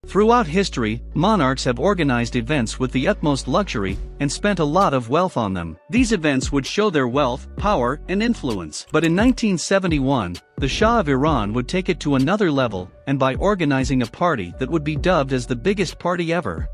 Throughout history, monarchs have organized events with the utmost luxury and spent a lot of wealth on them. These events would show their wealth, power, and influence. But in 1971, the Shah of Iran would take it to another level, and by organizing a party that would be dubbed as the biggest party ever.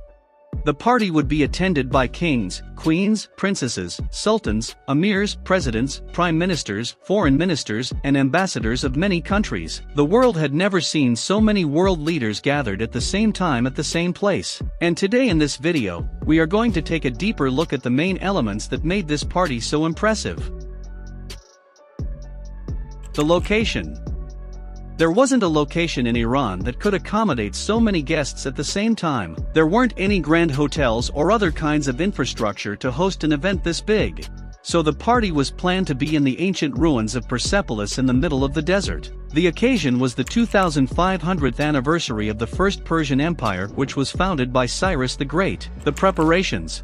The party would be attended by kings, queens, princesses, sultans, emirs, presidents, prime ministers, foreign ministers, and ambassadors of many countries. The world had never seen so many world leaders gathered at the same time at the same place. And today in this video, we are going to take a deeper look at the main elements that made this party so impressive. The location. There wasn't a location in Iran that could accommodate so many guests at the same time. There weren't any grand hotels or other kinds of infrastructure to host an event this big. So the party was planned to be in the ancient ruins of Persepolis in the middle of the desert. The occasion was the 2500th anniversary of the First Persian Empire, which was founded by Cyrus the Great. The preparations.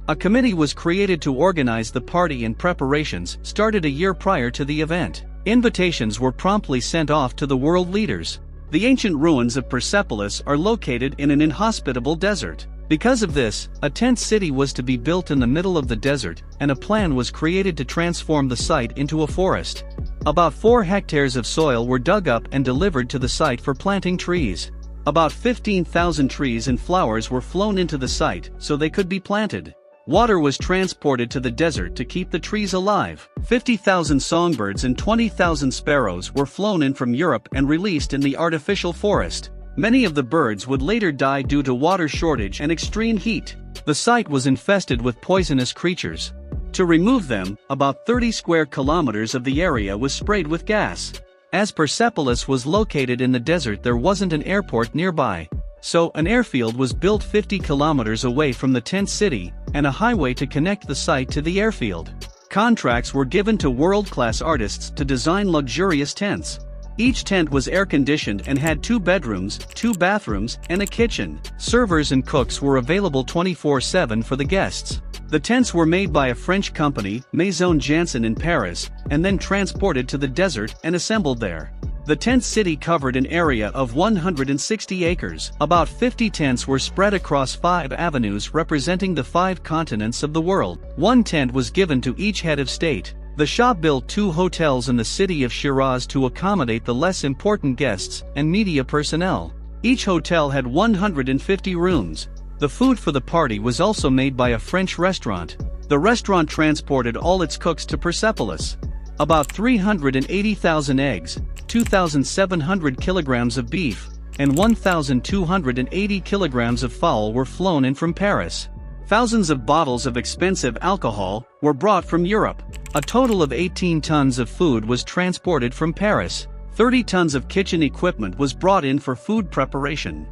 A committee was created to organize the party, and preparations started a year prior to the event. Invitations were promptly sent off to the world leaders. The ancient ruins of Persepolis are located in an inhospitable desert. Because of this, a tent city was to be built in the middle of the desert, and a plan was created to transform the site into a forest. About 4 hectares of soil were dug up and delivered to the site for planting trees. About 15,000 trees and flowers were flown into the site so they could be planted. Water was transported to the desert to keep the trees alive. 50,000 songbirds and 20,000 sparrows were flown in from Europe and released in the artificial forest. Many of the birds would later die due to water shortage and extreme heat. The site was infested with poisonous creatures. To remove them, about 30 square kilometers of the area was sprayed with gas. As Persepolis was located in the desert, there wasn't an airport nearby. So, an airfield was built 50 kilometers away from the tent city, and a highway to connect the site to the airfield. Contracts were given to world-class artists to design luxurious tents. Each tent was air-conditioned and had 2 bedrooms, 2 bathrooms, and a kitchen. Servers and cooks were available 24/7 for the guests. The tents were made by a French company, Maison Janssen in Paris, and then transported to the desert and assembled there. The tent city covered an area of 160 acres. About 50 tents were spread across 5 avenues representing the 5 continents of the world. 1 tent was given to each head of state. The Shah built 2 hotels in the city of Shiraz to accommodate the less important guests and media personnel. Each hotel had 150 rooms. The food for the party was also made by a French restaurant. The restaurant transported all its cooks to Persepolis. About 380,000 eggs, 2,700 kilograms of beef, and 1,280 kilograms of fowl were flown in from Paris. Thousands of bottles of expensive alcohol were brought from Europe. A total of 18 tons of food was transported from Paris. 30 tons of kitchen equipment was brought in for food preparation.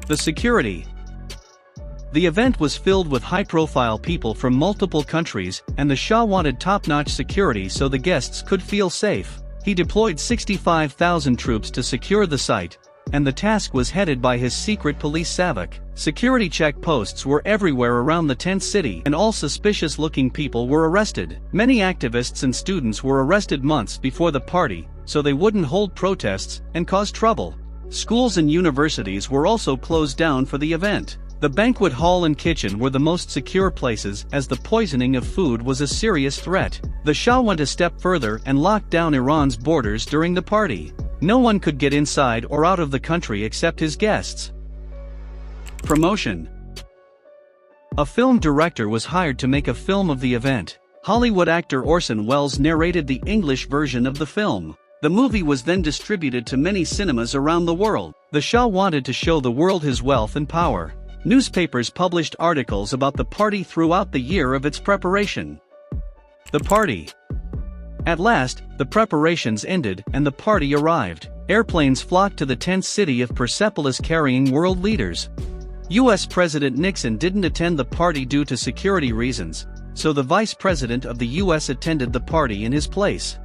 The security. The event was filled with high-profile people from multiple countries, and the Shah wanted top-notch security so the guests could feel safe. He deployed 65,000 troops to secure the site, and the task was headed by his secret police Savak. Security checkposts were everywhere around the tent city, and all suspicious-looking people were arrested. Many activists and students were arrested months before the party, so they wouldn't hold protests and cause trouble. Schools and universities were also closed down for the event. The banquet hall and kitchen were the most secure places, as the poisoning of food was a serious threat. The Shah went a step further and locked down Iran's borders during the party. No one could get inside or out of the country except his guests. Promotion. A film director was hired to make a film of the event. Hollywood actor Orson Welles narrated the English version of the film. The movie was then distributed to many cinemas around the world. The Shah wanted to show the world his wealth and power. Newspapers published articles about the party throughout the year of its preparation. The party. At last, the preparations ended and the party arrived. Airplanes flocked to the tent city of Persepolis carrying world leaders. U.S. President Nixon didn't attend the party due to security reasons, so the Vice President of the U.S. attended the party in his place.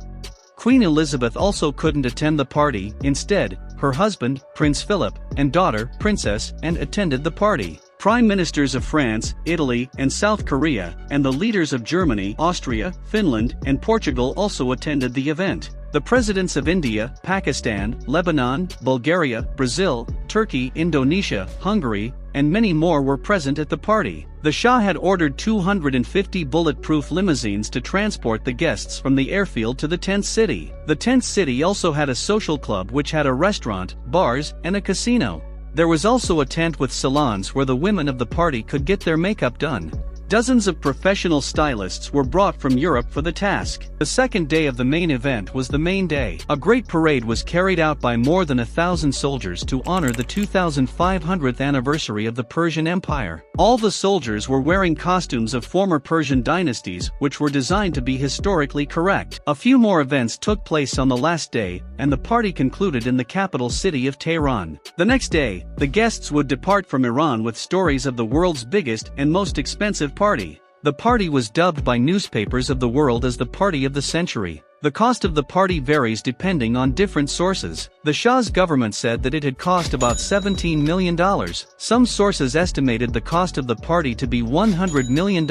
Queen Elizabeth also couldn't attend the party. Instead, her husband, Prince Philip, and daughter, Princess Anne, attended the party. Prime ministers of France, Italy, and South Korea, and the leaders of Germany, Austria, Finland, and Portugal also attended the event. The presidents of India, Pakistan, Lebanon, Bulgaria, Brazil, Turkey, Indonesia, Hungary, and many more were present at the party. The Shah had ordered 250 bulletproof limousines to transport the guests from the airfield to the tent city. The tent city also had a social club which had a restaurant, bars, and a casino. There was also a tent with salons where the women of the party could get their makeup done. Dozens of professional stylists were brought from Europe for the task. The second day of the main event was the main day. A great parade was carried out by more than 1,000 soldiers to honor the 2500th anniversary of the Persian Empire. All the soldiers were wearing costumes of former Persian dynasties which were designed to be historically correct. A few more events took place on the last day, and the party concluded in the capital city of Tehran. The next day, the guests would depart from Iran with stories of the world's biggest and most expensive party. The party was dubbed by newspapers of the world as the party of the century. The cost of the party varies depending on different sources. The Shah's government said that it had cost about $17 million. Some sources estimated the cost of the party to be $100 million,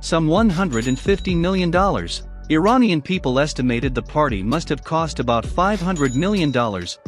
some $150 million. Iranian people estimated the party must have cost about $500 million,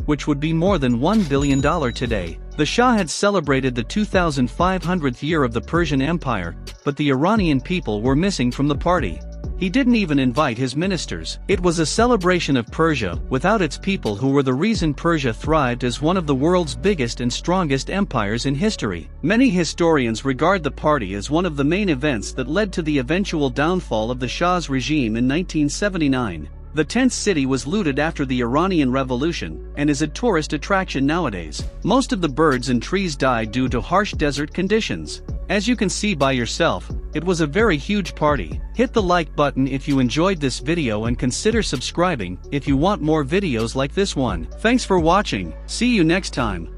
which would be more than $1 billion today. The Shah had celebrated the 2500th year of the Persian Empire, but the Iranian people were missing from the party. He didn't even invite his ministers. It was a celebration of Persia without its people, who were the reason Persia thrived as one of the world's biggest and strongest empires in history. Many historians regard the party as one of the main events that led to the eventual downfall of the Shah's regime in 1979. The tent city was looted after the Iranian Revolution and is a tourist attraction nowadays. Most of the birds and trees died due to harsh desert conditions. As you can see by yourself, it was a very huge party. Hit the like button if you enjoyed this video and consider subscribing if you want more videos like this one. Thanks for watching. See you next time.